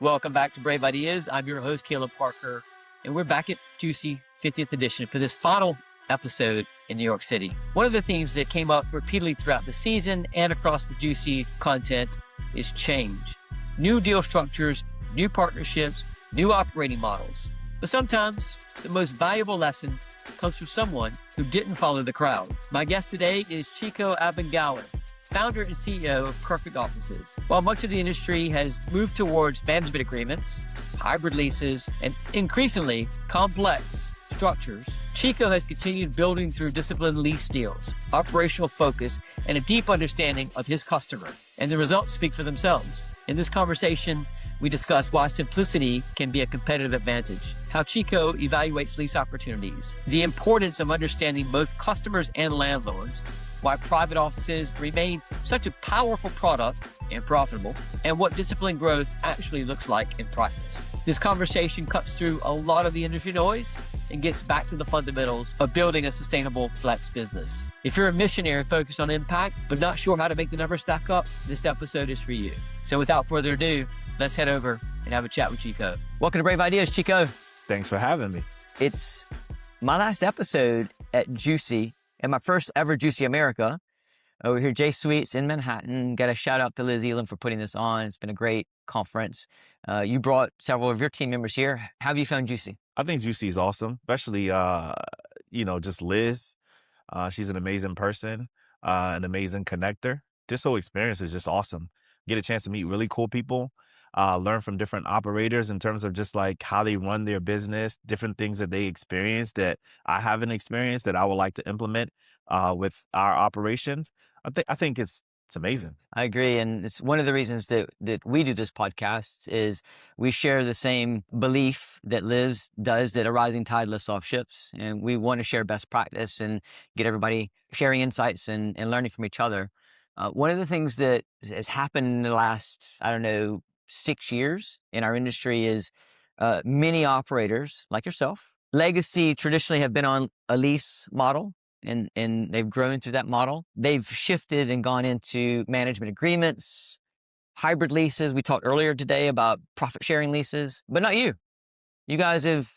Welcome back to Brave Ideas. I'm your host, Caleb Parker, and we're back at Juicy 50th edition for this final episode in New York City. One of the themes that came up repeatedly throughout the season and across the Juicy content is change. New deal structures, new partnerships, new operating models. But sometimes the most valuable lesson comes from someone who didn't follow the crowd. My guest today is Chiko Abengowe, founder and CEO of Perfect Offices. While much of the industry has moved towards management agreements, hybrid leases, and increasingly complex structures, Chiko has continued building through disciplined lease deals, operational focus, and a deep understanding of his customer. And the results speak for themselves. In this conversation, we discuss why simplicity can be a competitive advantage, how Chiko evaluates lease opportunities, the importance of understanding both customers and landlords, why private offices remain such a powerful product and profitable, and what disciplined growth actually looks like in practice. This conversation cuts through a lot of the industry noise and gets back to the fundamentals of building a sustainable flex business. If you're a missionary focused on impact, but not sure how to make the numbers stack up, this episode is for you. So without further ado, let's head over and have a chat with Chiko. Welcome to Brave Ideas, Chiko. Thanks for having me. It's my last episode at Juicy and my first ever Juicy America over here, J Suites in Manhattan. Got a shout out to Liz Elam for putting this on. It's been a great conference. You brought several of your team members here. How have you found Juicy? I think Juicy is awesome, especially, just Liz. She's an amazing person, an amazing connector. This whole experience is just awesome. Get a chance to meet really cool people, learn from different operators in terms of just like how they run their business, different things that they experience that I haven't experienced that I would like to implement with our operations. I think it's amazing. I agree. And it's one of the reasons that we do this podcast is we share the same belief that Liz does, that a rising tide lifts off ships. And we want to share best practice and get everybody sharing insights and learning from each other. One of the things that has happened in the last, 6 years in our industry is many operators like yourself, legacy traditionally have been on a lease model. And they've grown through that model. They've shifted and gone into management agreements, hybrid leases. We talked earlier today about profit sharing leases, but not you. You guys have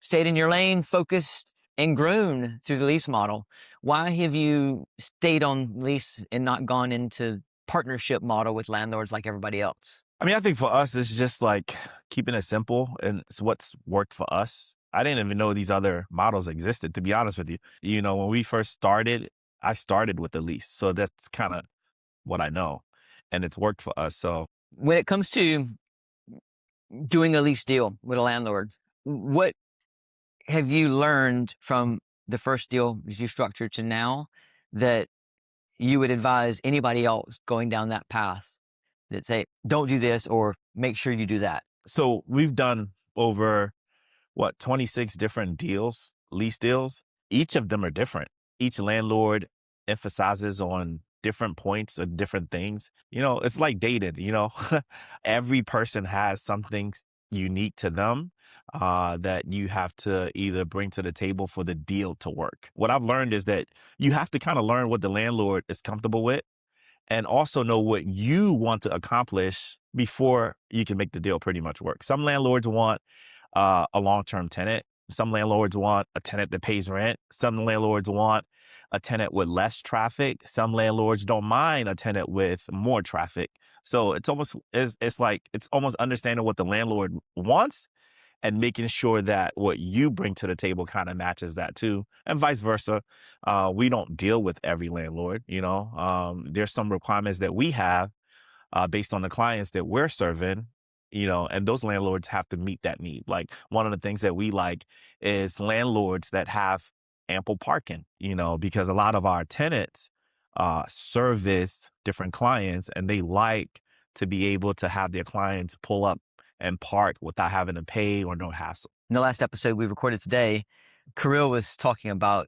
stayed in your lane, focused, and grown through the lease model. Why have you stayed on lease and not gone into partnership model with landlords like everybody else? I mean, I think for us, it's just like keeping it simple, and it's what's worked for us. I didn't even know these other models existed, to be honest with you. When we first started, I started with the lease. So that's kind of what I know. And it's worked for us. So when it comes to doing a lease deal with a landlord, what have you learned from the first deal as you structured to now that you would advise anybody else going down that path that say, don't do this or make sure you do that? So we've done over 26 different deals, lease deals. Each of them are different. Each landlord emphasizes on different points and different things. It's like dating, every person has something unique to them that you have to either bring to the table for the deal to work. What I've learned is that you have to kind of learn what the landlord is comfortable with and also know what you want to accomplish before you can make the deal pretty much work. Some landlords want a long-term tenant. Some landlords want a tenant that pays rent. Some landlords want a tenant with less traffic. Some landlords don't mind a tenant with more traffic. So it's almost understanding what the landlord wants and making sure that what you bring to the table kind of matches that too, and vice versa. We don't deal with every landlord. There's some requirements that we have based on the clients that we're serving. And those landlords have to meet that need. Like one of the things that we like is landlords that have ample parking, because a lot of our tenants service different clients and they like to be able to have their clients pull up and park without having to pay or no hassle. In the last episode we recorded today, Kirill was talking about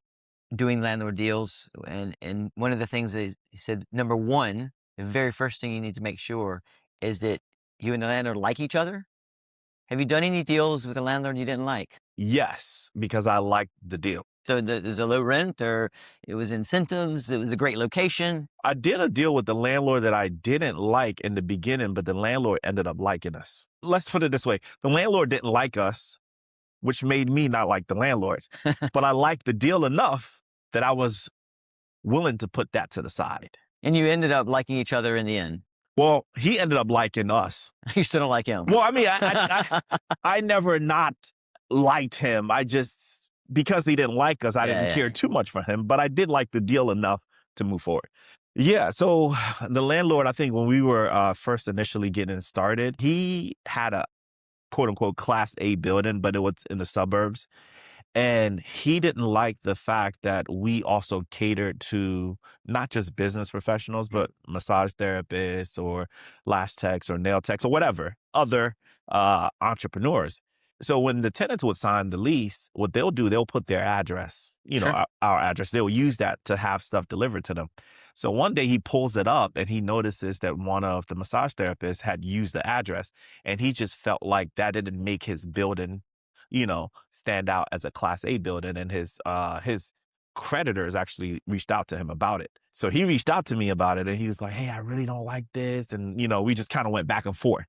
doing landlord deals. And one of the things that he said, number one, the very first thing you need to make sure is that you and the landlord like each other. Have you done any deals with a landlord you didn't like? Yes, because I liked the deal. So there's a low rent, or it was incentives, it was a great location. I did a deal with the landlord that I didn't like in the beginning, but the landlord ended up liking us. Let's put it this way. The landlord didn't like us, which made me not like the landlord. But I liked the deal enough that I was willing to put that to the side. And you ended up liking each other in the end. Well, he ended up liking us. You still don't like him. Well, I mean, I never not liked him. I just, because he didn't like us, I didn't care too much for him, but I did like the deal enough to move forward. Yeah, so the landlord, I think when we were first initially getting started, he had a quote unquote Class A building, but it was in the suburbs. And he didn't like the fact that we also catered to not just business professionals, but massage therapists or lash techs or nail techs or whatever, other entrepreneurs. So when the tenants would sign the lease, what they'll do, they'll put their address, our address. They'll use that to have stuff delivered to them. So one day he pulls it up and he notices that one of the massage therapists had used the address, and he just felt like that didn't make his building stand out as a Class A building, and his creditors actually reached out to him about it. So he reached out to me about it, and he was like, "Hey, I really don't like this," and we just kind of went back and forth.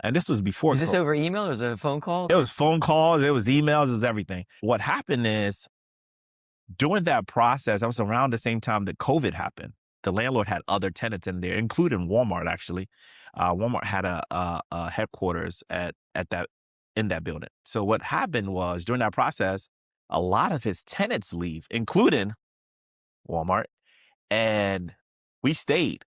And this was before. Was this over email or was it a phone call? It was phone calls, it was emails, it was everything. What happened is, during that process, that was around the same time that COVID happened. The landlord had other tenants in there, including Walmart. Actually, Walmart had a headquarters in that building. So what happened was, during that process, a lot of his tenants leave, including Walmart, and we stayed.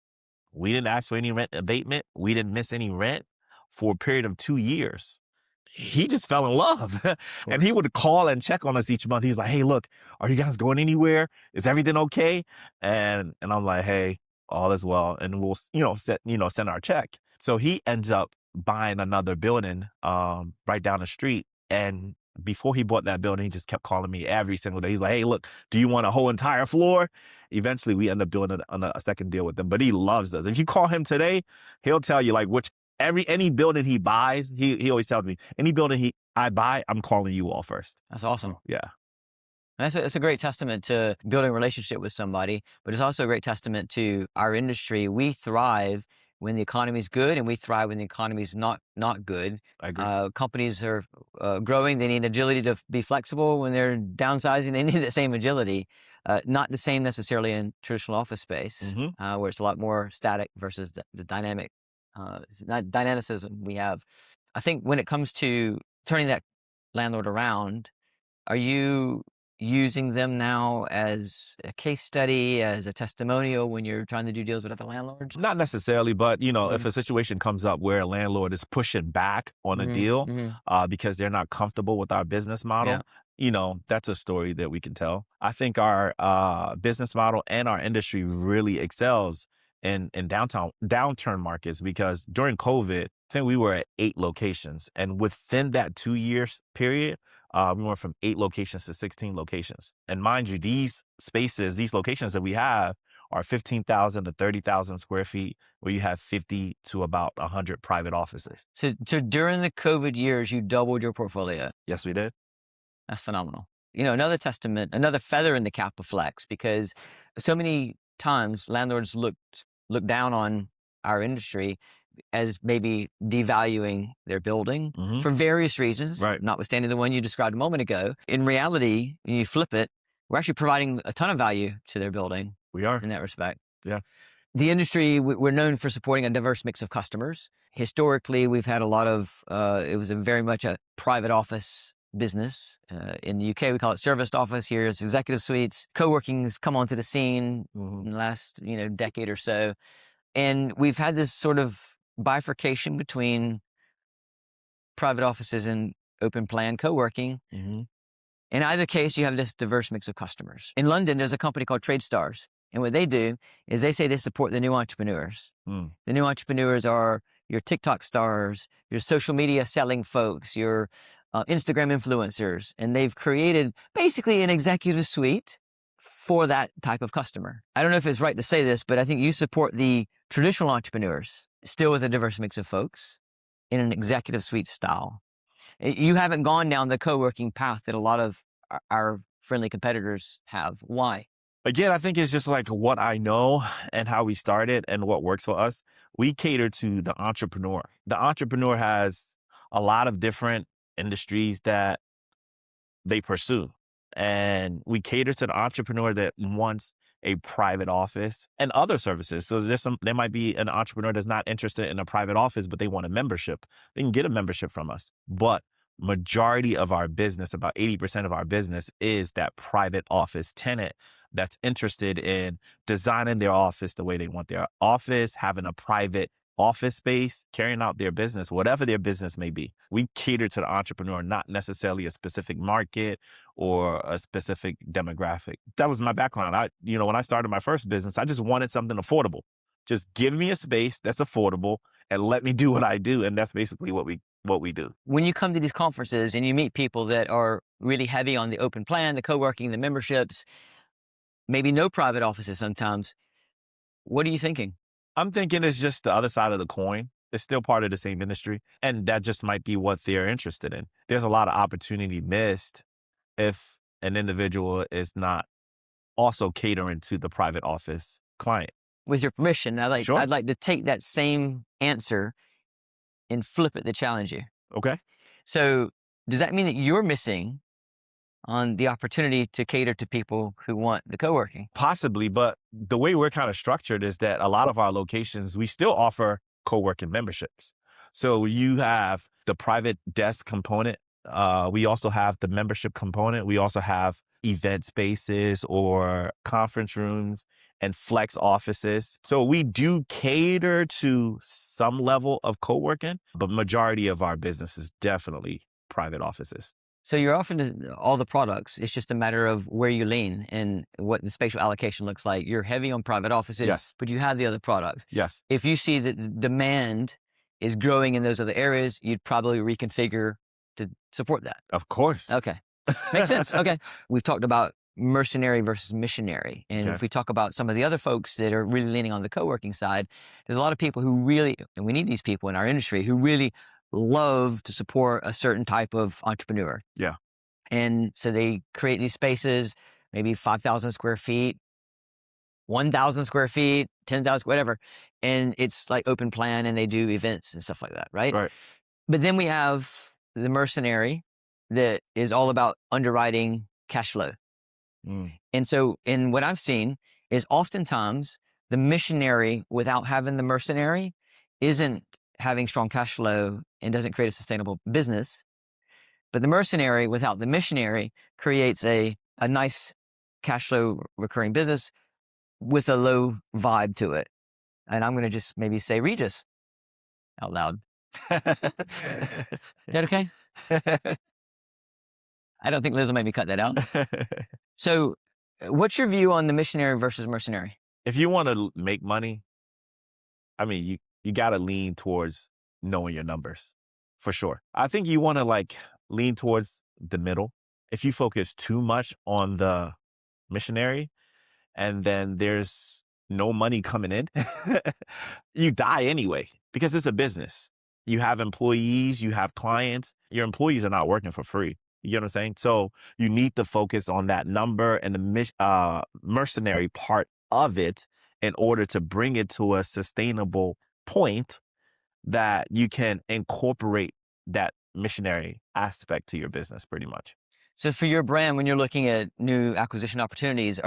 We didn't ask for any rent abatement. We didn't miss any rent for a period of 2 years. He just fell in love. And he would call and check on us each month. He's like, "Hey, look, are you guys going anywhere? Is everything okay?" And I'm like, "Hey, all is well." And we'll, send our check. So he ends up buying another building right down the street. And before he bought that building, he just kept calling me every single day. He's like, "Hey, look, do you want a whole entire floor?" Eventually, we end up doing a second deal with him. But he loves us. If you call him today, he'll tell you any building he buys, he always tells me, any building I buy, I'm calling you all first. That's awesome. Yeah. That's a great testament to building a relationship with somebody, but it's also a great testament to our industry. We thrive when the economy is good, and we thrive when the economy is not good. I agree. Companies are growing. They need agility to be flexible. When they're downsizing, they need the same agility. Not the same necessarily in traditional office space, where it's a lot more static versus the dynamic dynamicism we have. I think when it comes to turning that landlord around, are you using them now as a case study, as a testimonial when you're trying to do deals with other landlords? Not necessarily, but if a situation comes up where a landlord is pushing back on a deal because they're not comfortable with our business model, that's a story that we can tell. I think our business model and our industry really excels in downturn markets, because during COVID, I think we were at 8 locations, and within that 2 years period, we went from 8 locations to 16 locations. And mind you, these locations that we have are 15,000 to 30,000 square feet, where you have 50 to about 100 private offices. So during the COVID years, you doubled your portfolio. Yes, we did. That's phenomenal. Another testament, another feather in the cap of Flex, because so many times landlords look down on our industry as maybe devaluing their building for various reasons, right, notwithstanding the one you described a moment ago. In reality, when you flip it, we're actually providing a ton of value to their building. We are. In that respect. Yeah. The industry, we're known for supporting a diverse mix of customers. Historically, we've had a lot of, it was very much a private office business. In the UK, we call it serviced office. Here it's executive suites. Coworking's come onto the scene in the last, decade or so. And we've had this sort of bifurcation between private offices and open plan co-working. In either case, you have this diverse mix of customers. In London, there's a company called TradeStars. And what they do is they say they support the new entrepreneurs. The new entrepreneurs are your TikTok stars, your social media selling folks, your Instagram influencers. And they've created basically an executive suite for that type of customer. I don't know if it's right to say this, but I think you support the traditional entrepreneurs, still with a diverse mix of folks, in an executive suite style. You haven't gone down the co-working path that a lot of our friendly competitors have. Why? Again, I think it's just like what I know and how we started and what works for us. We cater to the entrepreneur. The entrepreneur has a lot of different industries that they pursue. And we cater to the entrepreneur that wants a private office and other services. So there might be an entrepreneur that's not interested in a private office, but they want a membership. They can get a membership from us. But majority of our business, about 80% of our business, is that private office tenant that's interested in designing their office the way they want their office, having a private office space, carrying out their business, whatever their business may be. We cater to the entrepreneur, not necessarily a specific market or a specific demographic. That was my background. When I started my first business, I just wanted something affordable. Just give me a space that's affordable and let me do what I do. And that's basically what we do. When you come to these conferences and you meet people that are really heavy on the open plan, the co-working, the memberships, maybe no private offices sometimes, what are you thinking? I'm thinking it's just the other side of the coin. It's still part of the same industry. And that just might be what they're interested in. There's a lot of opportunity missed if an individual is not also catering to the private office client. With your permission, Sure. I'd like to take that same answer and flip it to challenge you. Okay. So does that mean that you're missing on the opportunity to cater to people who want the co-working? Possibly, but the way we're kind of structured is that a lot of our locations, we still offer co-working memberships. So you have the private desk component. We also have the membership component. We also have event spaces or conference rooms and flex offices. So we do cater to some level of co-working, but majority of our business is definitely private offices. So you're offering all the products. It's just a matter of where you lean and what the spatial allocation looks like. You're heavy on private offices, Yes. but you have the other products. Yes. If you see that the demand is growing in those other areas, you'd probably reconfigure to support that. Of course. Okay. Makes sense. Okay. We've talked about mercenary versus missionary. And Okay. if we talk about some of the other folks that are really leaning on the co-working side, there's a lot of people who really, and we need these people in our industry, who really love to support a certain type of entrepreneur. Yeah. And so they create these spaces, maybe 5,000 square feet, 1,000 square feet, 10,000, whatever. And it's like open plan and they do events and stuff like that, right? Right. But then we have the mercenary that is all about underwriting cash flow. And so, and what I've seen is oftentimes the missionary without having the mercenary isn't having strong cash flow and doesn't create a sustainable business. But the mercenary without the missionary creates a nice cash flow recurring business with a low vibe to it. And I'm going to just maybe say Regis out loud. Is that okay? I don't think Liz will make me cut that out. So what's your view on the missionary versus mercenary? If you want to make money, I mean, you got to lean towards knowing your numbers for sure. I think you want to lean towards the middle. If you focus too much on the missionary and then there's no money coming in, you die anyway because it's a business. You have employees, you have clients. Your employees are not working for free. You get what I'm saying? So you need to focus on that number and the mercenary part of it in order to bring it to a sustainable point that you can incorporate that missionary aspect to your business pretty much. So for your brand, when you're looking at new acquisition opportunities,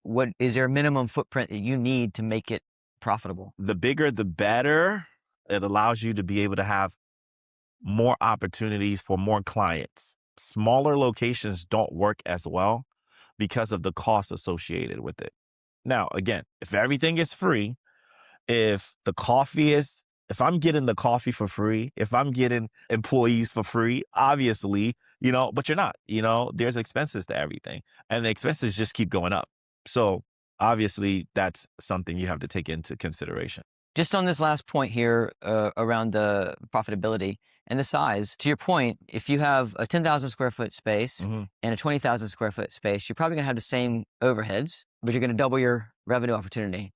what is there a minimum footprint that you need to make it profitable? The bigger, the better. It allows you to be able to have more opportunities for more clients. Smaller locations don't work as well because of the costs associated with it. Now, again, if everything is free, if I'm getting the coffee for free, if I'm getting employees for free, obviously, but you're not, there's expenses to everything and the expenses just keep going up. So obviously that's something you have to take into consideration. Just on this last point here around the profitability and the size, to your point, if you have a 10,000 square foot space and a 20,000 square foot space, you're probably going to have the same overheads, but you're going to double your revenue opportunity.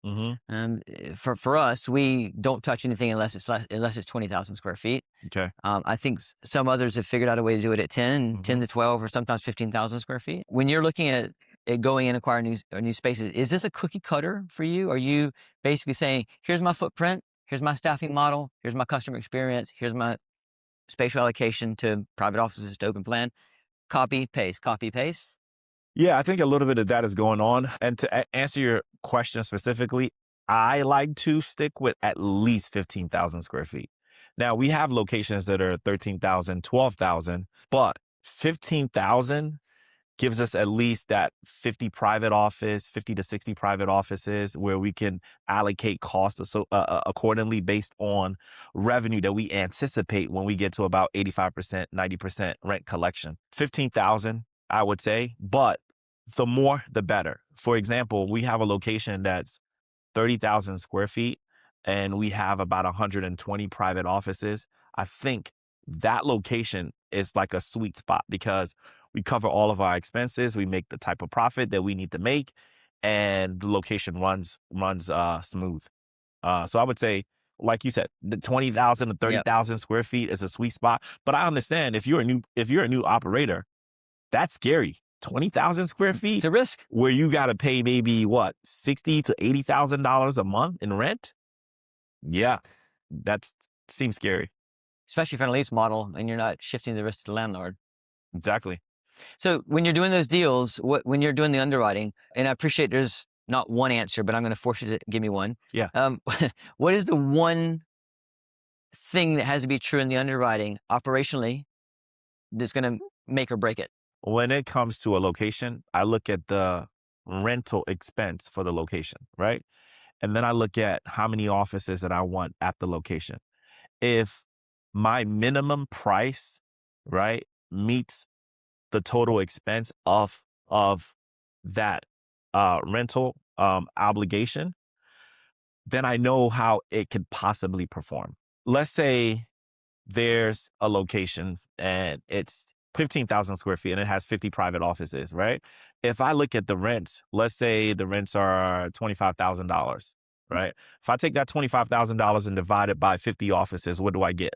For us, we don't touch anything unless it's 20,000 square feet. Okay. I think some others have figured out a way to do it at 10 to 12, or sometimes 15,000 square feet. When you're looking at going in and acquiring new spaces, is this a cookie cutter for you? Are you basically saying, here's my footprint, here's my staffing model, here's my customer experience, here's my spatial allocation to private offices to open plan, copy, paste, copy, paste? Yeah, I think a little bit of that is going on. And to answer your question specifically, I like to stick with at least 15,000 square feet. Now, we have locations that are 13,000, 12,000, but 15,000 gives us at least that 50 to 60 private offices where we can allocate costs accordingly based on revenue that we anticipate when we get to about 85%, 90% rent collection. 15,000, I would say, but the more, the better. For example, we have a location that's 30,000 square feet and we have about 120 private offices. I think that location is like a sweet spot because we cover all of our expenses. We make the type of profit that we need to make, and the location runs smooth. So I would say, like you said, the 20,000 to 30,000 square feet is a sweet spot. But I understand if you're a new operator, that's scary. 20,000 square feet. It's a risk. Where you got to pay maybe what, $60,000 to $80,000 a month in rent. Yeah, that seems scary. Especially if you're in a lease model and you're not shifting the risk to the landlord. Exactly. So when you're doing those deals, when you're doing the underwriting, and I appreciate there's not one answer, but I'm going to force you to give me one. Yeah. What is the one thing that has to be true in the underwriting operationally that's going to make or break it? When it comes to a location, I look at the rental expense for the location, right? And then I look at how many offices that I want at the location. If my minimum price, right, meets the total expense of that rental obligation, then I know how it could possibly perform. Let's say there's a location and it's 15,000 square feet and it has 50 private offices, right? If I look at the rents, let's say the rents are $25,000, right? If I take that $25,000 and divide it by 50 offices, what do I get?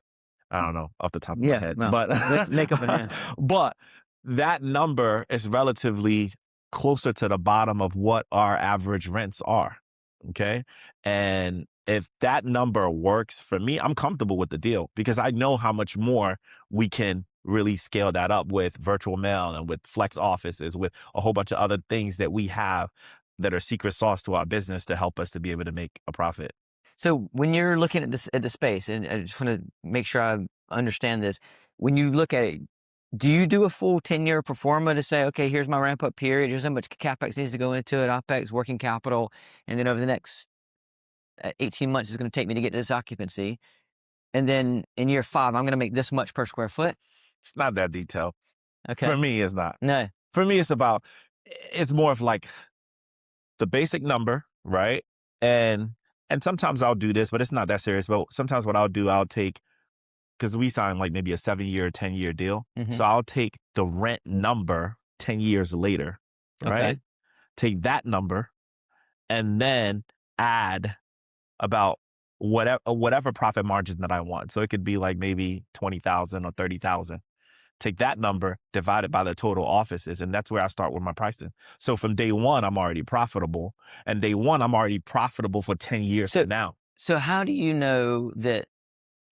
I don't know off the top of my head, well, but let's make up a hand. But that number is relatively closer to the bottom of what our average rents are. Okay. And if that number works for me, I'm comfortable with the deal because I know how much more we can really scale that up with virtual mail and with flex offices, with a whole bunch of other things that we have that are secret sauce to our business to help us to be able to make a profit. So when you're looking at the space, and I just want to make sure I understand this, when you look at it, do you do a full 10-year pro forma to say, okay, here's my ramp up period, here's how much CapEx needs to go into it, OpEx, working capital, and then over the next 18 months it's going to take me to get to this occupancy, and then in year 5 I'm going to make this much per square foot? It's not that detailed. Okay. For me, it's not. No. For me, it's more of like the basic number, right? And sometimes I'll do this, but it's not that serious. But sometimes what I'll do, I'll take, because we sign like maybe a 7-year, 10-year deal. So I'll take the rent number 10 years later, right? Okay. Take that number and then add about whatever profit margin that I want. So it could be like maybe 20,000 or 30,000. Take that number, divide it by the total offices, and that's where I start with my pricing. So from day one, I'm already profitable, and day one, I'm already profitable for 10 years from now. So how do you know that?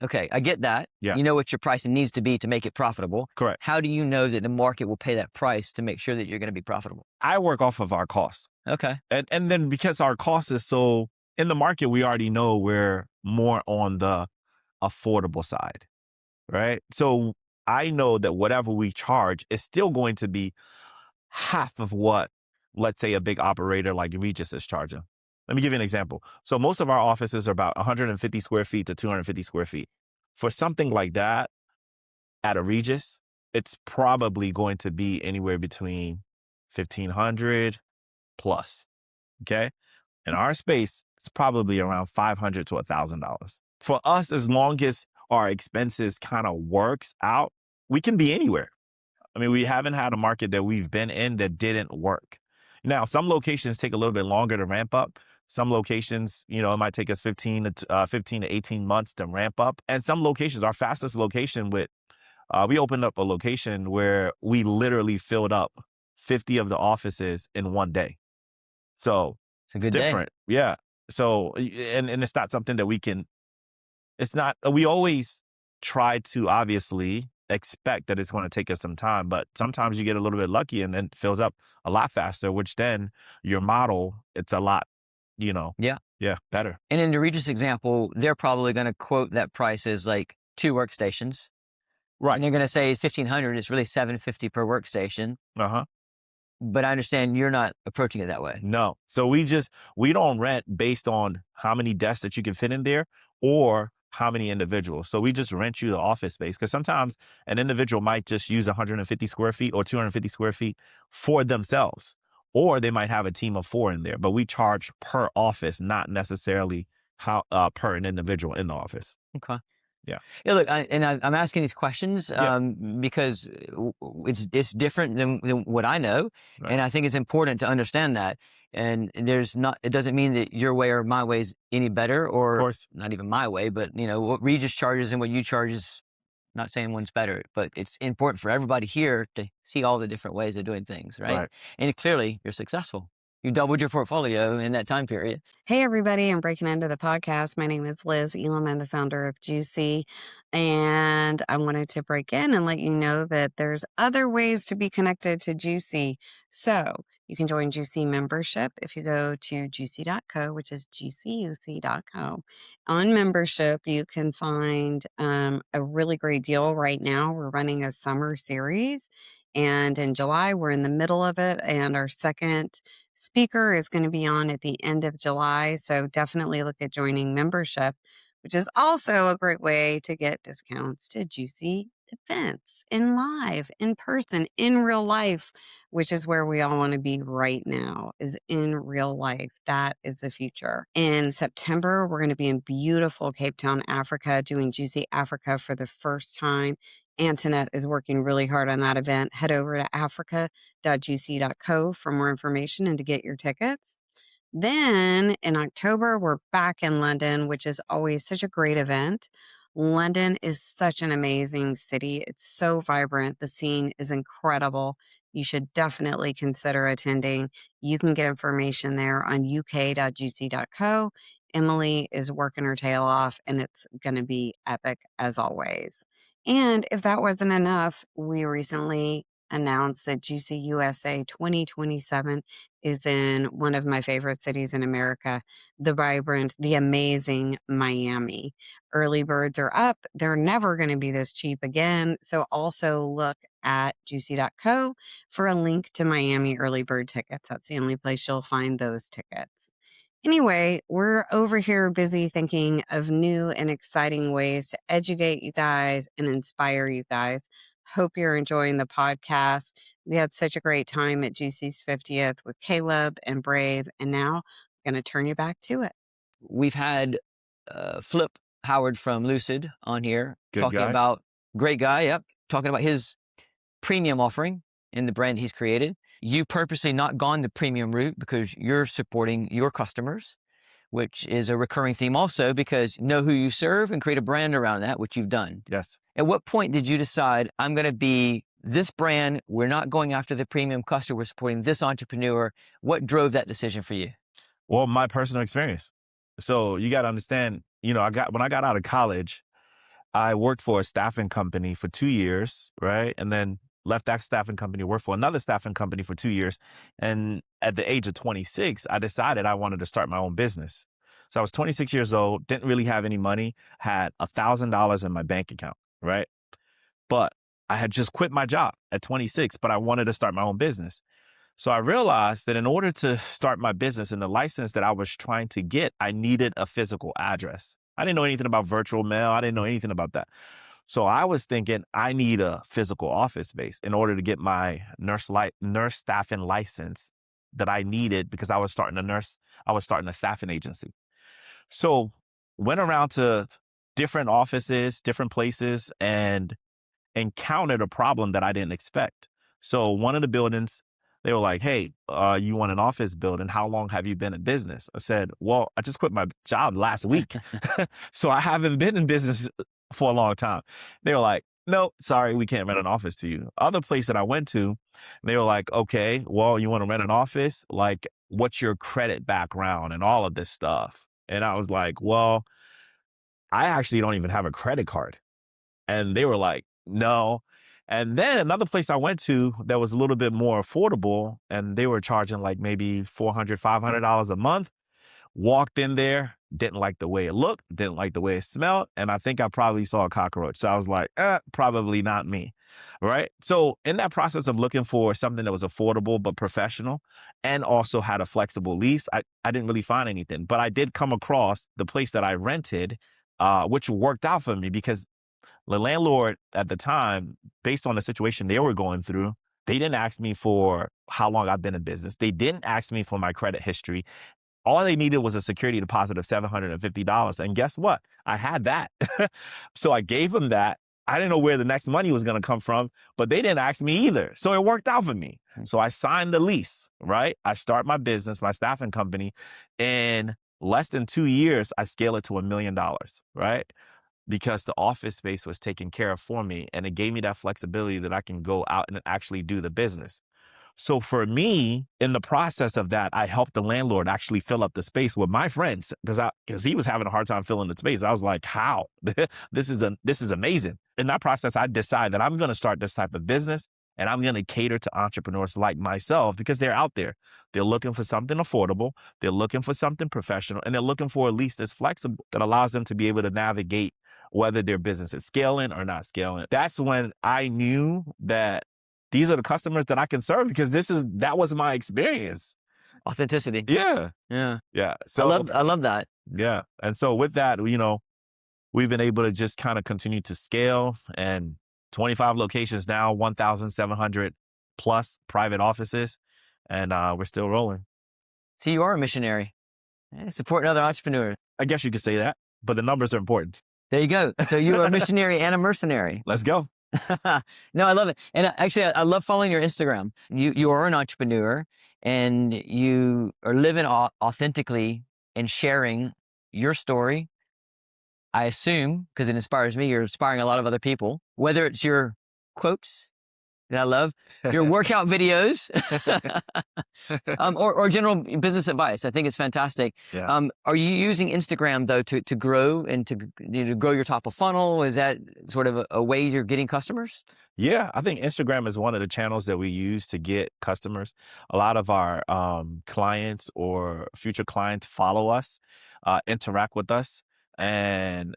Okay, I get that. Yeah. You know what your pricing needs to be to make it profitable. Correct. How do you know that the market will pay that price to make sure that you're going to be profitable? I work off of our costs. Okay. And then because our cost is so in the market, we already know we're more on the affordable side, right? So I know that whatever we charge is still going to be half of what, let's say, a big operator like Regis is charging. Let me give you an example. So most of our offices are about 150 square feet to 250 square feet. For something like that at a Regis, it's probably going to be anywhere between 1,500 plus, okay? In our space, it's probably around $500 to $1,000. For us, as long as our expenses kind of works out, we can be anywhere. I mean, we haven't had a market that we've been in that didn't work. Now, some locations take a little bit longer to ramp up. Some locations, it might take us 15 to 18 months to ramp up. And some locations, our fastest location we opened up a location where we literally filled up 50 of the offices in one day. So It's a it's good day. different. Yeah. So, and it's not something that we always try to obviously expect that it's going to take us some time, but sometimes you get a little bit lucky and then it fills up a lot faster, which then your model, it's a lot, Yeah. better. And in the Regis example, they're probably going to quote that price as like 2 workstations. Right. And they're going to say $1,500. It's really $750 per workstation. Uh-huh. But I understand you're not approaching it that way. No. So we don't rent based on how many desks that you can fit in there or how many individuals. So we just rent you the office space, because sometimes an individual might just use 150 square feet or 250 square feet for themselves, or they might have a team of 4 in there, but we charge per office, not necessarily per an individual in the office. Okay. Yeah. Yeah, look, I'm asking these questions because it's different than what I know, Right. and I think it's important to understand that. And it doesn't mean that your way or my way is any better, Of or course. not even my way. But what Regis charges and what you charge is not saying one's better, but it's important for everybody here to see all the different ways of doing things, right? Right. And clearly, you're successful. You doubled your portfolio in that time period. Hey, everybody. I'm breaking into the podcast. My name is Liz Elam. I'm the founder of Juicy. And I wanted to break in and let you know that there's other ways to be connected to Juicy. So you can join Juicy membership if you go to juicy.co, which is gcuc.co. On membership, you can find a really great deal right now. We're running a summer series. And in July, we're in the middle of it. And our second speaker is going to be on at the end of July. So definitely look at joining membership, which is also a great way to get discounts to Juicy events in live, in person, in real life, which is where we all want to be right now, is in real life. That is the future. In September, we're going to be in beautiful Cape Town, Africa, doing Juicy Africa for the first time. Antoinette is working really hard on that event. Head over to africa.juicy.co for more information and to get your tickets. Then in October, we're back in London, which is always such a great event. London is such an amazing city. It's so vibrant. The scene is incredible. You should definitely consider attending. You can get information there on uk.juicy.co. Emily is working her tail off, and it's going to be epic as always. And if that wasn't enough, we recently announced that Juicy USA 2027 is in one of my favorite cities in America, the vibrant, the amazing Miami. Early birds are up. They're never going to be this cheap again. So also look at juicy.co for a link to Miami early bird tickets. That's the only place you'll find those tickets. Anyway, we're over here busy thinking of new and exciting ways to educate you guys and inspire you guys. Hope you're enjoying the podcast. We had such a great time at Juicy's 50th with Caleb and Brave, and now I'm going to turn you back to it. We've had Flip Howard from Lucid on here Good talking guy. about, great guy, yep, talking about his premium offering in the brand he's created. You purposely not gone the premium route because you're supporting your customers, which is a recurring theme also, because know who you serve and create a brand around that, which you've done. Yes. At what point did you decide, I'm going to be this brand, we're not going after the premium customer, we're supporting this entrepreneur? What drove that decision for you? Well, my personal experience. So you got to understand, when I got out of college, I worked for a staffing company for 2 years, right? And then left that staffing company, worked for another staffing company for 2 years. And at the age of 26, I decided I wanted to start my own business. So I was 26 years old, didn't really have any money, had $1,000 in my bank account, right? But I had just quit my job at 26, but I wanted to start my own business. So I realized that in order to start my business and the license that I was trying to get, I needed a physical address. I didn't know anything about virtual mail. I didn't know anything about that. So I was thinking I need a physical office space in order to get my nurse staffing license that I needed, because I was starting a staffing agency. So went around to different offices, different places, and encountered a problem that I didn't expect. So one of the buildings, They were like, hey, you want an office building? How long have you been in business? I said, well, I just quit my job last week. So I haven't been in business for a long time. They were like, no, sorry, we can't rent an office to you. Other place that I went to, they were like, okay, well, you want to rent an office? Like, what's your credit background and all of this stuff? And I was like, well, I actually don't even have a credit card. And they were like, no. And then another place I went to that was a little bit more affordable, and they were charging like maybe $400, $500 a month. Walked in there, didn't like the way it looked, didn't like the way it smelled, and I think I probably saw a cockroach. So I was like, probably not me, right? So in that process of looking for something that was affordable but professional and also had a flexible lease, I didn't really find anything. But I did come across the place that I rented, which worked out for me because the landlord at the time, based on the situation they were going through, they didn't ask me for how long I've been in business. They didn't ask me for my credit history. All they needed was a security deposit of $750. And guess what? I had that. So I gave them that. I didn't know where the next money was going to come from, but they didn't ask me either. So it worked out for me. So I signed the lease, right? I start my business, my staffing company. In less than 2 years, I scale it to $1 million, right? Because the office space was taken care of for me. And it gave me that flexibility that I can go out and actually do the business. So for me, in the process of that, I helped the landlord actually fill up the space with my friends because he was having a hard time filling the space. I was like, how? This is amazing. In that process, I decided that I'm going to start this type of business and I'm going to cater to entrepreneurs like myself because they're out there. They're looking for something affordable. They're looking for something professional, and they're looking for a lease that's flexible that allows them to be able to navigate whether their business is scaling or not scaling. That's when I knew that these are the customers that I can serve because that was my experience. Authenticity. Yeah. Yeah. Yeah. So I love that. Yeah. And so with that, we've been able to just kind of continue to scale, and 25 locations now, 1,700 plus private offices, and we're still rolling. So you are a missionary. Supporting other entrepreneurs. I guess you could say that, but the numbers are important. There you go. So you are a missionary and a mercenary. Let's go. No, I love it. And actually, I love following your Instagram. You are an entrepreneur and you are living authentically and sharing your story. I assume, because it inspires me, you're inspiring a lot of other people, whether it's your quotes that I love, your workout videos, or general business advice. I think it's fantastic. Yeah. Are you using Instagram though to grow and to grow your top of funnel? Is that sort of a way you're getting customers? Yeah, I think Instagram is one of the channels that we use to get customers. A lot of our clients or future clients follow us, interact with us, and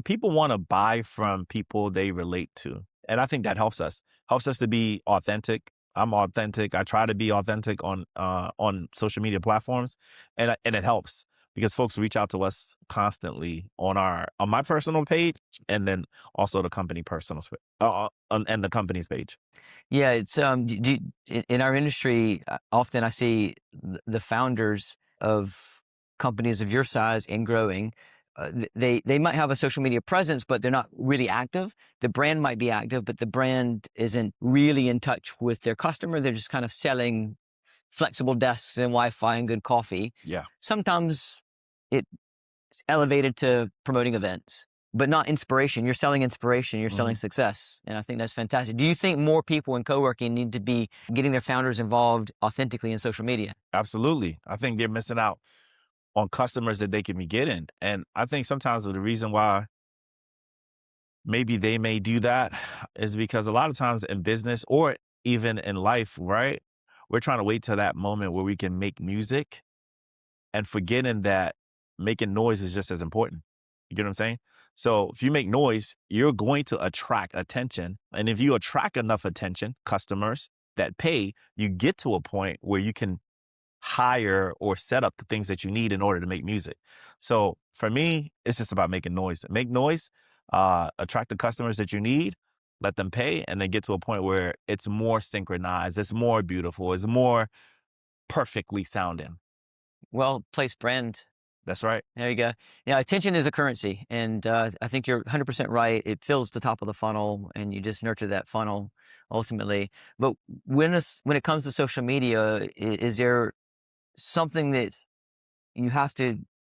people want to buy from people they relate to. And I think that helps us to be authentic. I'm authentic. I try to be authentic on social media platforms, and it helps because folks reach out to us constantly on my personal page, and then also the company personal and the company's page. Yeah, it's in our industry, often I see the founders of companies of your size and growing. They might have a social media presence, but they're not really active. The brand might be active, but the brand isn't really in touch with their customer. They're just kind of selling flexible desks and Wi-Fi and good coffee. Yeah. Sometimes it's elevated to promoting events, but not inspiration. You're selling inspiration. You're selling success. And I think that's fantastic. Do you think more people in co-working need to be getting their founders involved authentically in social media? Absolutely. I think they're missing out on customers that they can be getting. And I think sometimes the reason why maybe they may do that is because a lot of times in business or even in life, right, we're trying to wait till that moment where we can make music and forgetting that making noise is just as important. You get what I'm saying? So if you make noise, you're going to attract attention. And if you attract enough attention, customers that pay, you get to a point where you can hire or set up the things that you need in order to make music. So for me, it's just about making noise. Make noise, attract the customers that you need, let them pay, and then get to a point where it's more synchronized, it's more beautiful, it's more perfectly sounding. Well-placed brand. That's right. There you go. Yeah, attention is a currency. And I think you're 100% right. It fills the top of the funnel and you just nurture that funnel ultimately. But when it comes to social media, is there something that you have to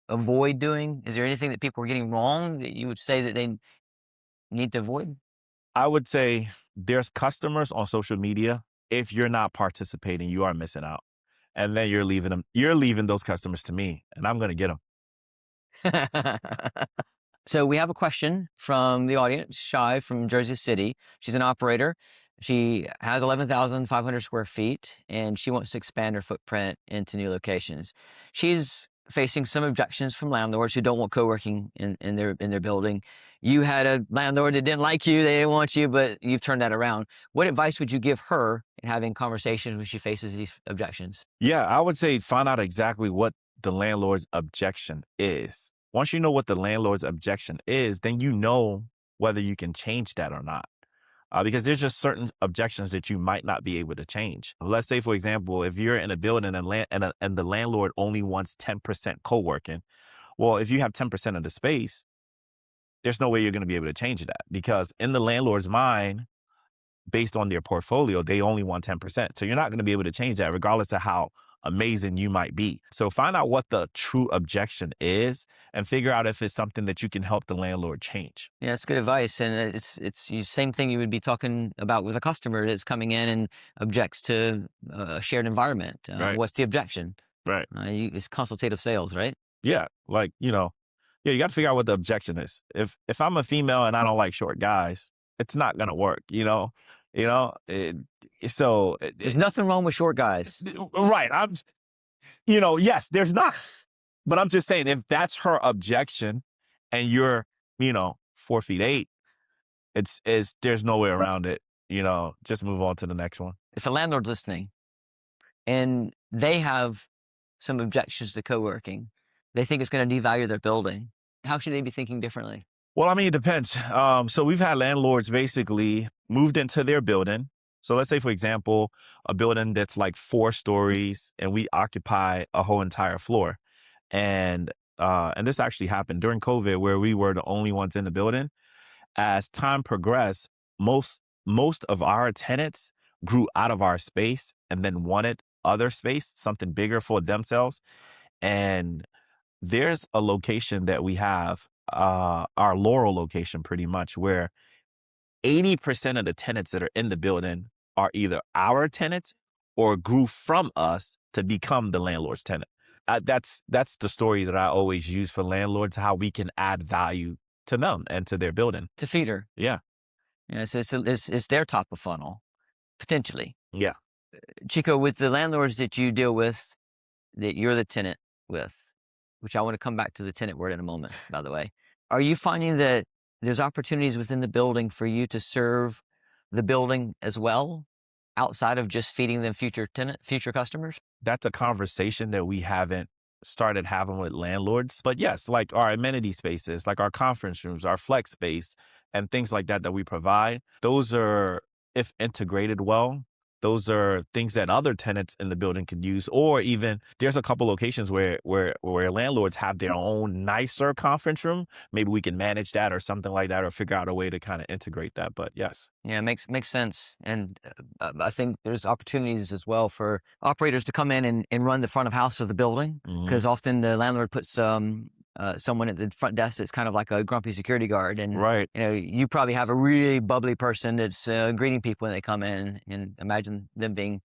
avoid doing? Is there anything that people are getting wrong that you would say that they need to avoid? I would say there's customers on social media. If you're not participating, you are missing out. And then you're leaving those customers to me, and I'm going to get them. So we have a question from the audience, Shai from Jersey City. She's an operator. She has 11,500 square feet, and she wants to expand her footprint into new locations. She's facing some objections from landlords who don't want co-working in their building. You had a landlord that didn't like you, they didn't want you, but you've turned that around. What advice would you give her in having conversations when she faces these objections? Yeah, I would say find out exactly what the landlord's objection is. Once you know what the landlord's objection is, then you know whether you can change that or not. Because there's just certain objections that you might not be able to change. Let's say, for example, if you're in a building and the landlord only wants 10% co-working, well, if you have 10% of the space, there's no way you're going to be able to change that, because in the landlord's mind, based on their portfolio, they only want 10%. So you're not going to be able to change that regardless of how amazing you might be. So find out what the true objection is and figure out if it's something that you can help the landlord change. Yeah, that's good advice. And it's the same thing you would be talking about with a customer that's coming in and objects to a shared environment. Right. What's the objection? Right. It's consultative sales, right? Yeah. Like, you got to figure out what the objection is. If I'm a female and I don't like short guys, it's not going to work, There's nothing wrong with short guys. Right. Yes, there's not. But I'm just saying, if that's her objection and you're, 4'8", there's no way around it. Just move on to the next one. If a landlord's listening and they have some objections to co-working, they think it's going to devalue their building, how should they be thinking differently? Well, I mean, it depends. So we've had landlords basically moved into their building. So let's say, for example, a building that's like 4 stories and we occupy a whole entire floor. And this actually happened during COVID, where we were the only ones in the building. As time progressed, most of our tenants grew out of our space and then wanted other space, something bigger for themselves. And there's a location that we have, our Laurel location pretty much, where 80% of the tenants that are in the building are either our tenants or grew from us to become the landlord's tenant. That's the story that I always use for landlords, how we can add value to them and to their building. To feeder. Yeah. Yeah, it's their top of funnel, potentially. Yeah. Chiko, with the landlords that you deal with, that you're the tenant with, which I want to come back to the tenant word in a moment, by the way, are you finding that there's opportunities within the building for you to serve the building as well, outside of just feeding them future customers? That's a conversation that we haven't started having with landlords. But yes, like our amenity spaces, like our conference rooms, our flex space, and things like that we provide, those are, if integrated well, those are things that other tenants in the building can use. Or even there's a couple locations where landlords have their own nicer conference room. Maybe we can manage that or something like that, or figure out a way to kind of integrate that. But yes. Yeah, it makes sense. And I think there's opportunities as well for operators to come in and run the front of house of the building, because often the landlord puts someone at the front desk that's kind of like a grumpy security guard. And right. You probably have a really bubbly person that's greeting people when they come in, and imagine them being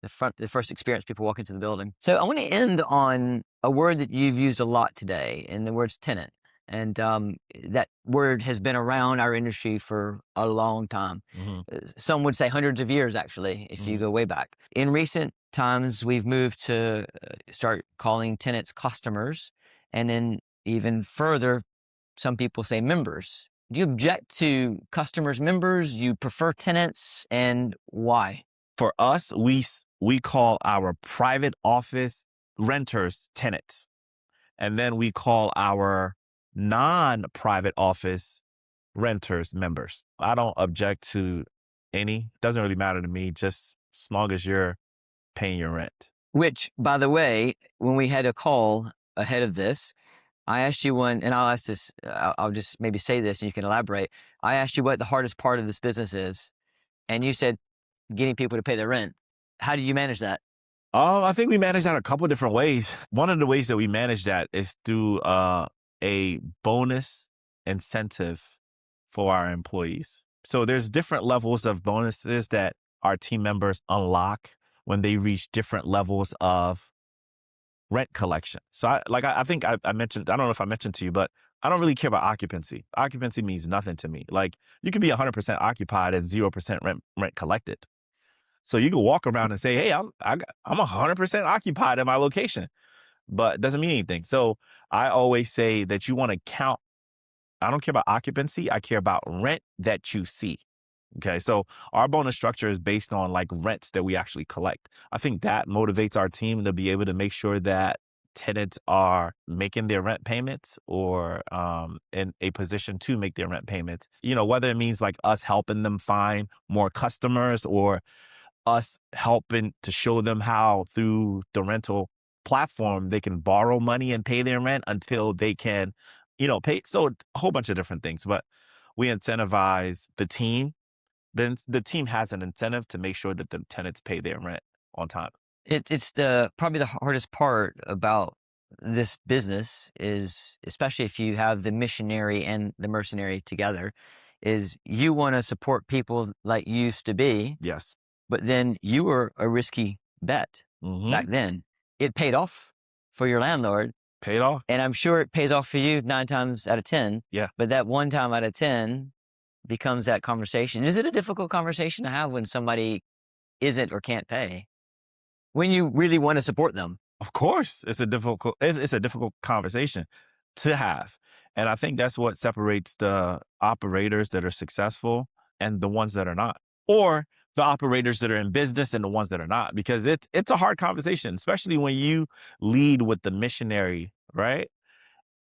the first experience people walk into the building. So I want to end on a word that you've used a lot today, and the word's tenant. And that word has been around our industry for a long time. Some would say hundreds of years, actually, if you go way back. In recent times, we've moved to start calling tenants customers. And then even further, some people say members. Do you object to customers, members? You prefer tenants, and why? For us, we call our private office renters tenants. And then we call our non-private office renters members. I don't object to any. Doesn't really matter to me, just as long as you're paying your rent. Which, by the way, when we had a call ahead of this, I asked you one, and I'll ask this, I'll just maybe say this and you can elaborate. I asked you what the hardest part of this business is. And you said getting people to pay their rent. How do you manage that? I think we manage that a couple different ways. One of the ways that we manage that is through a bonus incentive for our employees. So there's different levels of bonuses that our team members unlock when they reach different levels of rent collection. So I think I mentioned, I don't know if I mentioned to you, but I don't really care about occupancy. Occupancy means nothing to me. Like you can be 100% occupied and 0% rent collected. So you can walk around and say, hey, I'm 100% occupied at my location, but it doesn't mean anything. So I always say that you want to count. I don't care about occupancy. I care about rent that you see. Okay. So our bonus structure is based on like rents that we actually collect. I think that motivates our team to be able to make sure that tenants are making their rent payments or in a position to make their rent payments, whether it means like us helping them find more customers or us helping to show them how through the rental platform they can borrow money and pay their rent until they can, pay. So a whole bunch of different things, but we incentivize the team. Then the team has an incentive to make sure that the tenants pay their rent on time. It's probably the hardest part about this business is, especially if you have the missionary and the mercenary together, is you want to support people like you used to be. Yes. But then you were a risky bet back then. It paid off for your landlord. Paid off. And I'm sure it pays off for you 9 times out of 10. Yeah. But that 1 time out of 10 becomes that conversation. Is it a difficult conversation to have when somebody isn't or can't pay? When you really want to support them? Of course, it's a difficult conversation to have. And I think that's what separates the operators that are successful and the ones that are not. Or the operators that are in business and the ones that are not, because it's a hard conversation, especially when you lead with the missionary, right?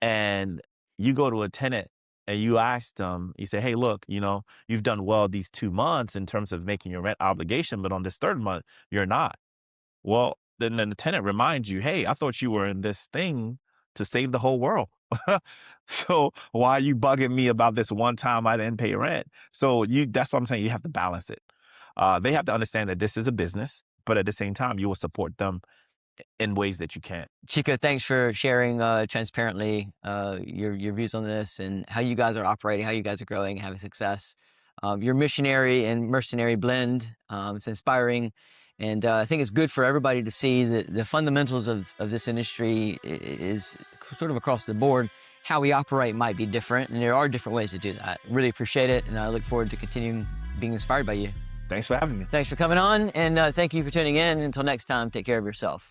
And you go to a tenant and you ask them, you say, hey, look, you've done well these 2 months in terms of making your rent obligation, but on this 3rd month, you're not. Well, then the tenant reminds you, hey, I thought you were in this thing to save the whole world. So why are you bugging me about this one time I didn't pay rent? So that's what I'm saying. You have to balance it. They have to understand that this is a business, but at the same time, you will support them in ways that you can. Chiko, thanks for sharing transparently your views on this and how you guys are operating, how you guys are growing, having success. Your missionary and mercenary blend, it's inspiring. And I think it's good for everybody to see that the fundamentals of this industry is sort of across the board. How we operate might be different, and there are different ways to do that. Really appreciate it, and I look forward to continuing being inspired by you. Thanks for having me. Thanks for coming on, and thank you for tuning in. Until next time, take care of yourself.